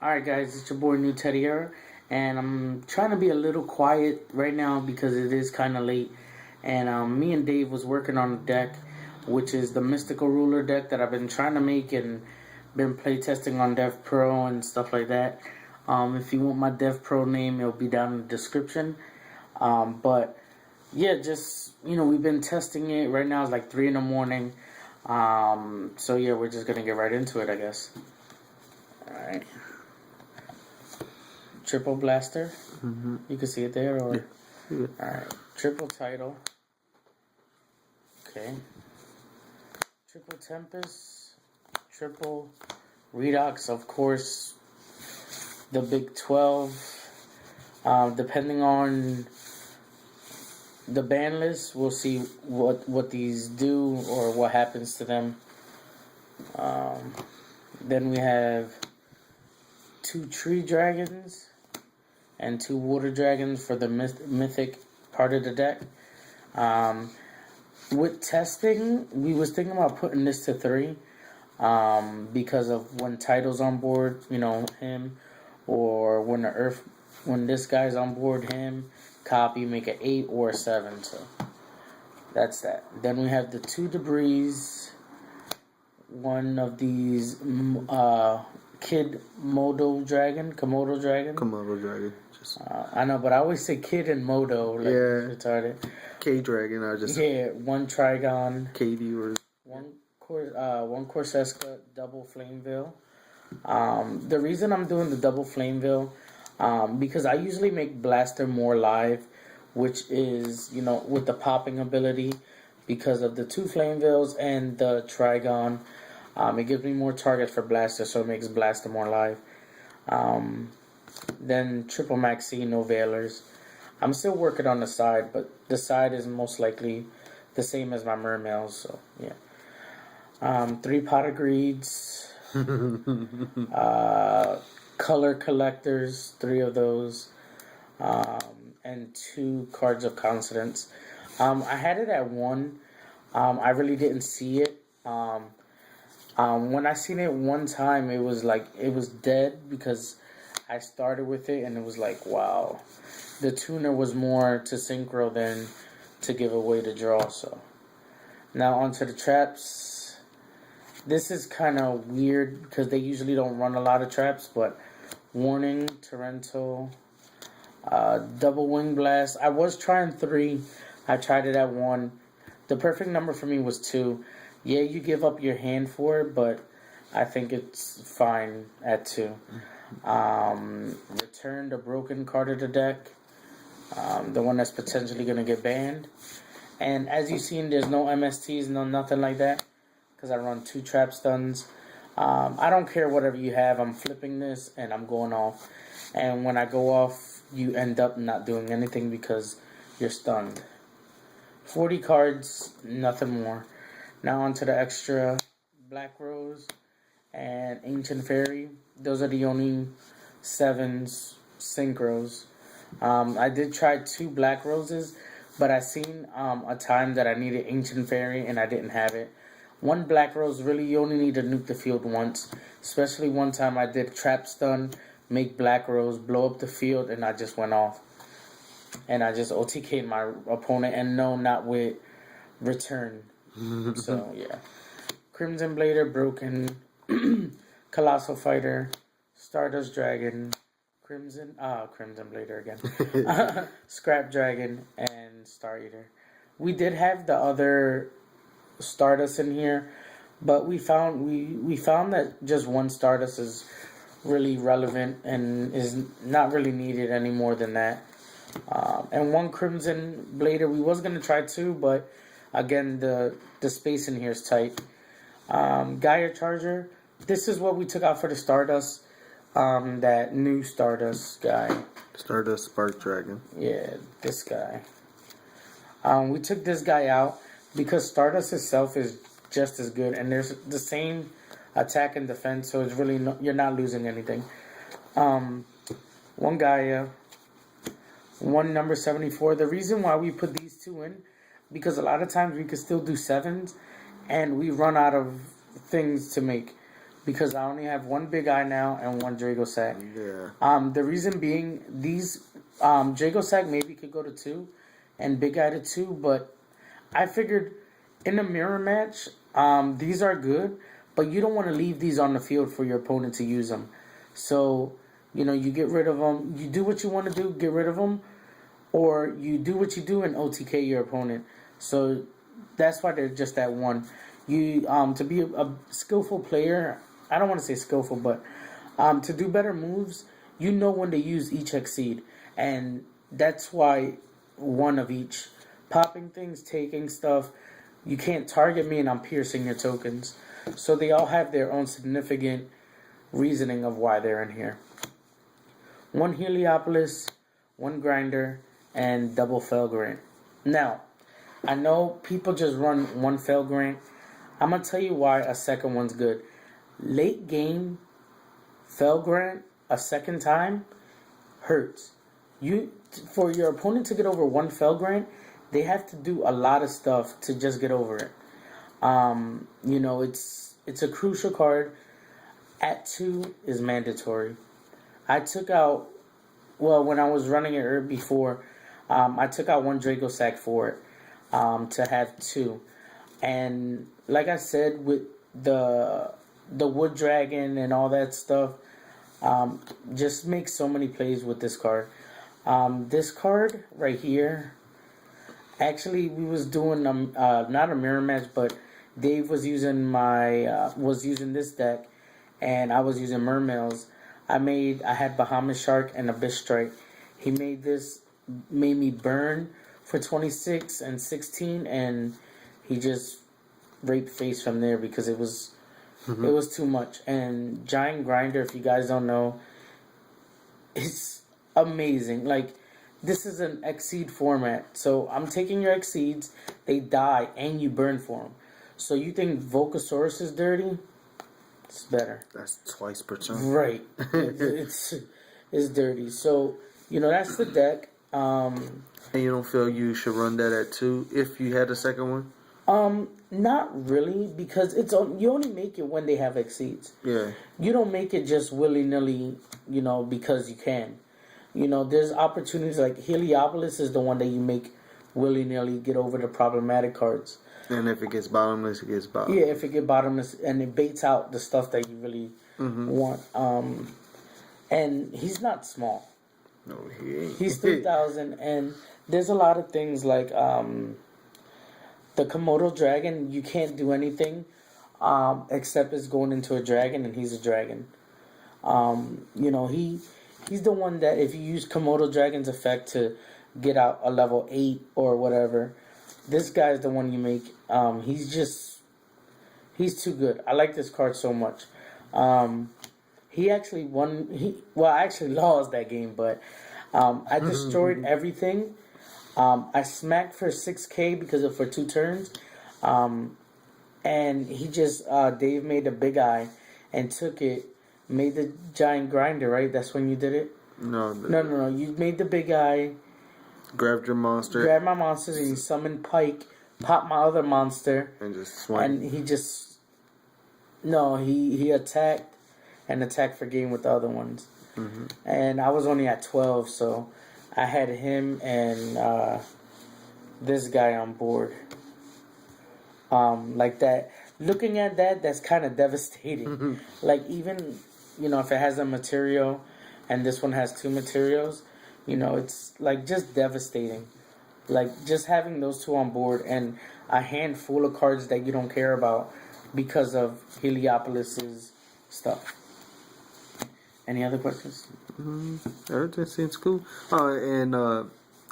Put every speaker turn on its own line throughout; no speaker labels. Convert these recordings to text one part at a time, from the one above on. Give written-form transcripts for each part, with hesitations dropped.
Alright guys, it's your boy Newteddyera, and I'm trying to be a little quiet right now because it is kind of late. And me and Dave was working on a deck, which is the Mystical Ruler deck that I've been trying to make and been playtesting on Devpro and stuff like that. If you want my Devpro name, it'll be down in the description. But yeah, just, we've been testing it. Right now it's like 3 in the morning. So yeah, we're just gonna get right into it, I guess. Alright. Triple blaster. You can see it there, or alright. Triple title. Okay. Triple tempest. Triple redox, of course. The big 12. Depending on the ban list, we'll see what these do or what happens to them. Then we have 2 tree dragons and 2 water dragons for the mythic part of the deck. With testing, we was thinking about putting this to 3 because of when Title's on board, him, or when this guy's on board, him, copy, make an 8 or a 7. So that's that. Then we have the 2 debris, one of these Komodo dragon. I know, but I always say kid and modo, like retarded.
K dragon.
One Trigon.
KD or
one Corseska double flame veil. The reason I'm doing the double flame veil, because I usually make blaster more live, which is with the popping ability, because of the 2 flame veils and the Trigon. It gives me more targets for blaster, so it makes blaster more live. Then triple maxi, no veilers. I'm still working on the side, but the side is most likely the same as my mermails, so yeah. 3 pot of greeds. Color collectors, 3 of those. And 2 cards of coincidence. I had it at 1. I really didn't see it. When I seen it one time, it was dead because I started with it and it was like, wow. The tuner was more to synchro than to give away the draw. So now onto the traps. This is kind of weird because they usually don't run a lot of traps, but warning, torrential, double wing blast. I was trying 3. I tried it at 1. The perfect number for me was 2. Yeah, you give up your hand for it, but I think it's fine at 2. Return the broken card of the deck. The one that's potentially going to get banned. And as you've seen, there's no MSTs, nothing like that. Because I run 2 trap stuns. I don't care whatever you have. I'm flipping this and I'm going off. And when I go off, you end up not doing anything because you're stunned. 40 cards, nothing more. Now onto the extra Black Rose and Ancient Fairy. Those are the only 7s synchros. I did try 2 Black Roses, but I seen a time that I needed Ancient Fairy and I didn't have it. 1 Black Rose, really you only need to nuke the field once. Especially one time I did Trap Stun, make Black Rose, blow up the field, and I just went off. And I just OTK'd my opponent, and no, not with return. So yeah, Crimson Blader, broken. Colossal Fighter, Stardust Dragon, Crimson Blader again, Scrap Dragon, and Star Eater. We did have the other Stardust in here, but we found that just 1 Stardust is really relevant and is not really needed any more than that. And 1 Crimson Blader. We was gonna try 2, but again, the space in here is tight. Gaia Charger. This is what we took out for the Stardust. That new Stardust guy.
Stardust Spark Dragon.
Yeah, this guy. We took this guy out because Stardust itself is just as good, and there's the same attack and defense, so it's really you're not losing anything. 1 Gaia. 1 number 74. The reason why we put these 2 in, because a lot of times we could still do 7s, and we run out of things to make. because I only have one big eye now and one Drago sack.
Yeah.
The reason being, these Drago sack maybe could go to 2 and big eye to 2, but I figured in a mirror match, these are good, but you don't want to leave these on the field for your opponent to use them. So, you get rid of them. You do what you want to do, get rid of them, or you do what you do and OTK your opponent. So that's why they're just at 1. You to be a skillful player, I don't want to say skillful, but to do better moves, you know when to use each exceed, and that's why 1 of each. Popping things, taking stuff. You can't target me and I'm piercing your tokens. So they all have their own significant reasoning of why they're in here. 1 Heliopolis, 1 Grinder, and double Felgrant. Now, I know people just run 1 Felgrant. I'm going to tell you why a second one's good. Late game, Felgrant a second time hurts. For your opponent to get over 1 Felgrant, they have to do a lot of stuff to just get over it. It's a crucial card. At 2 is mandatory. I took out, when I was running it before, I took out 1 Drago sack for it to have 2. And like I said, with the Wood Dragon and all that stuff, just make so many plays with this card. This card right here, actually, we was doing not a mirror match, but Dave was using this deck, and I was using Mermails. I had Bahamas Shark and Abyss Strike. He made me burn for 26 and 16, and he just raped face from there because it was too much. And Giant Grinder, if you guys don't know, it's amazing. Like, this is an Exceed format. So I'm taking your Exceeds, they die, and you burn for them. So you think Volcasaurus is dirty? It's better.
That's twice per turn.
Right. it's dirty. So, that's the deck.
And you don't feel you should run that at 2 if you had a second one?
Not really, because you only make it when they have Exceeds.
Yeah.
You don't make it just willy-nilly, because you can. There's opportunities like Heliopolis is the one that you make willy-nilly get over the problematic cards.
And if it gets bottomless, it gets bottomless.
Yeah, if it gets bottomless and it baits out the stuff that you really want. And he's not small.
No, he ain't.
He's 3,000, and there's a lot of things like the Komodo Dragon. You can't do anything except it's going into a dragon, and he's a dragon. He's the one that if you use Komodo Dragon's effect to get out a level 8 or whatever, this guy's the one you make. He's too good. I like this card so much. He actually won. I actually lost that game, but I destroyed everything. I smacked for 6K for 2 turns. And he just, Dave made a big eye and took it, made the giant grinder, right? That's when you did it?
No.
No. You made the big eye.
Grabbed your monster.
Grabbed my monsters and you summoned Pike, popped my other monster.
And just swung.
And he just, he attacked and attacked for game with the other ones. Mm-hmm. And I was only at 12, so I had him and this guy on board. Like that. Looking at that, that's kind of devastating. Mm-hmm. Like even, if it has a material and this one has 2 materials, it's like just devastating. Like just having those 2 on board and a handful of cards that you don't care about because of Heliopolis's stuff. Any other questions?
Everything seems cool. And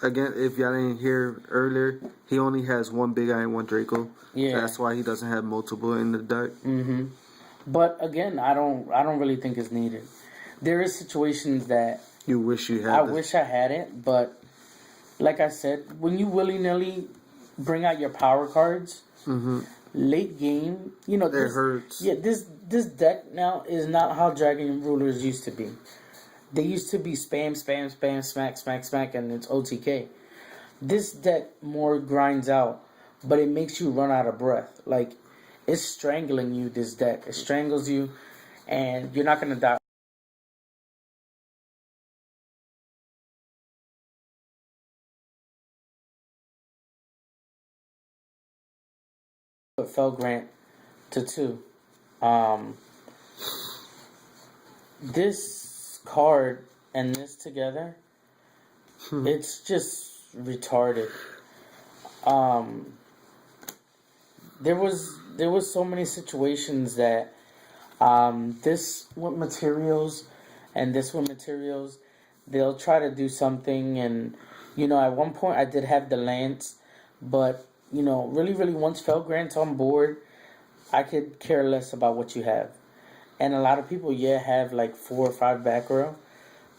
again, if y'all didn't hear earlier, he only has 1 big eye and 1 Draco. Yeah, that's why he doesn't have multiple in the deck. Mm-hmm.
But again, I don't really think it's needed. There is situations that
you wish you had.
I wish I had it, but like I said, when you willy-nilly bring out your power cards, late game, it
hurts.
Yeah, this deck now is not how Dragon Rulers used to be. They used to be spam, smack, and it's OTK. This deck more grinds out, but it makes you run out of breath. Like, it's strangling you, this deck. It strangles you, and you're not gonna die. But Fel Grant to 2. This card and this together, it's just retarded. There was so many situations that this with materials and this with materials, they'll try to do something, and at one point I did have the Lance, but really once Fel Grant's on board, I could care less about what you have. And a lot of people have like 4 or 5 back row,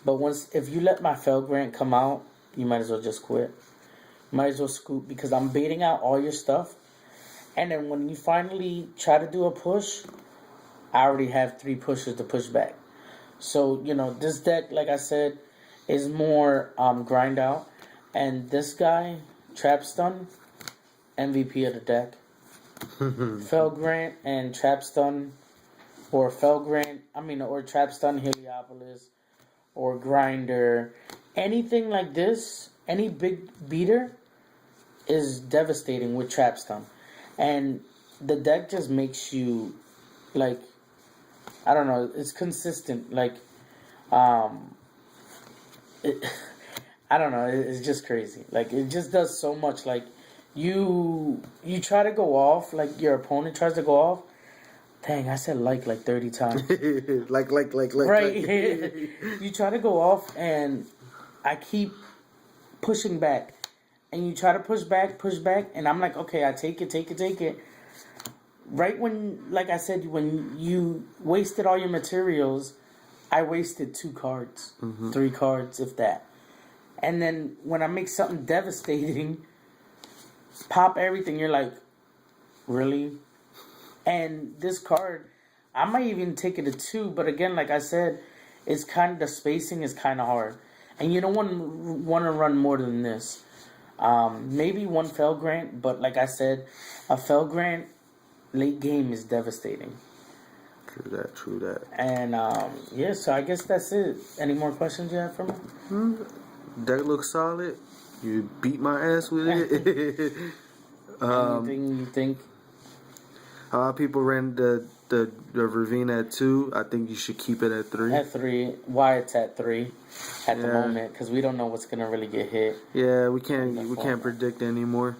but if you let my Fel Grant come out, you might as well just quit. You might as well scoop, because I'm baiting out all your stuff. And then when you finally try to do a push, I already have 3 pushes to push back. So, this deck, like I said, is more grind out. And this guy, Trap Stun, MVP of the deck. Fel Grant and Trap Stun, or or Trap Stun Heliopolis, or Grinder. Anything like this, any big beater is devastating with Trap Stun. And the deck just makes you, like, I don't know, it's consistent. Like, I don't know, it's just crazy. Like, it just does so much. Like, you try to go off, like, your opponent tries to go off. Dang, I said like 30 times.
like.
Right. You try to go off, and I keep pushing back. And you try to push back, and I'm like, okay, I take it. Right when, like I said, when you wasted all your materials, I wasted 2 cards, 3 cards, if that. And then when I make something devastating, pop everything, you're like, really? And this card, I might even take it to 2, but again, like I said, the spacing is kind of hard. And you don't want to run more than this. Maybe 1 Fel Grant, but like I said, a Fel Grant late game is devastating.
True that.
And so I guess that's it. Any more questions you have for me?
Deck looks solid. You beat my ass with it.
Anything you think?
People ran the Ravine at 2. I think you should keep it at 3.
At 3. Why it's at 3 at the moment? Because we don't know what's gonna really get hit.
Yeah, we can't predict anymore.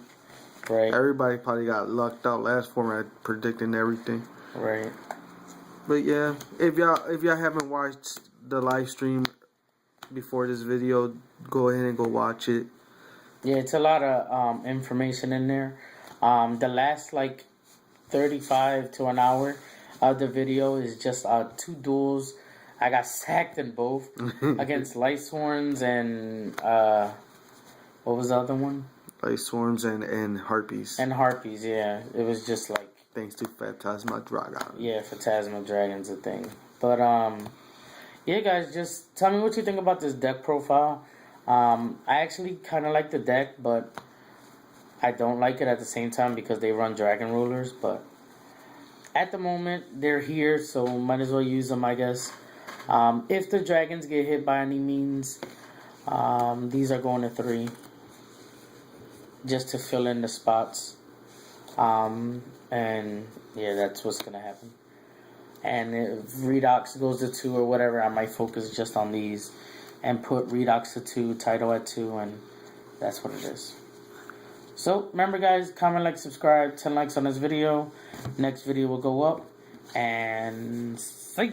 Right.
Everybody probably got lucked out last format predicting everything.
Right.
But yeah, if y'all haven't watched the live stream before this video, go ahead and go watch it.
Yeah, it's a lot of information in there. The last 35 to an hour of the video is just 2 duels. I got sacked in both against Light Swarms and what was the other one?
Light Swarms and Harpies.
And Harpies, yeah. It was just like,
thanks to Phantasma Dragon.
Yeah, Phantasma Dragon's a thing. But yeah, guys, just tell me what you think about this deck profile. I actually kind of like the deck, but I don't like it at the same time because they run Dragon Rulers. But at the moment, they're here, so might as well use them, I guess. If the dragons get hit by any means, these are going to 3. Just to fill in the spots. And yeah, that's what's going to happen. And if Redox goes to 2 or whatever, I might focus just on these and put Redox to 2, Title at 2, and that's what it is. So, remember guys, comment, like, subscribe, 10 likes on this video. Next video will go up, and see.